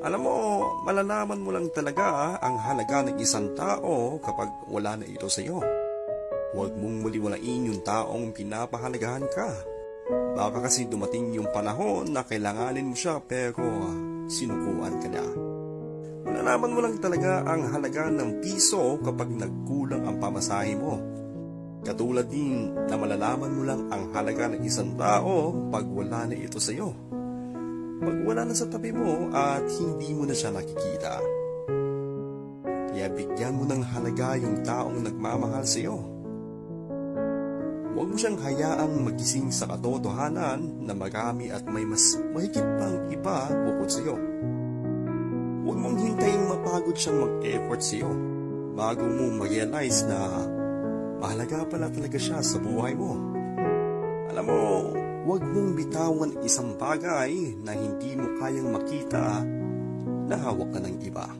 Alam mo, malalaman mo lang talaga ang halaga ng isang tao kapag wala na ito sa iyo. Huwag mong maliwalain yung taong pinapahalagahan ka. Baka kasi dumating yung panahon na kailanganin mo siya pero sinukuan ka na. Malalaman mo lang talaga ang halaga ng piso kapag nagkulang ang pamasahe mo. Katulad din na malalaman mo lang ang halaga ng isang tao pag wala na ito sa iyo. Pag wala na sa tabi mo at hindi mo na siya nakikita. Kaya bigyan mo ng halaga yung taong nagmamahal sa iyo. Huwag mo siyang hayaang magising sa katotohanan na marami at may mas mahigit pang iba bukod sa iyo. Huwag mong hintayin mapagod siyang mag-effort sa iyo bago mo ma-realize na mahalaga pala talaga siya sa buhay mo. Alam mo, huwag mong bitawan isang bagay na hindi mo kayang makita na hawak ka ng iba.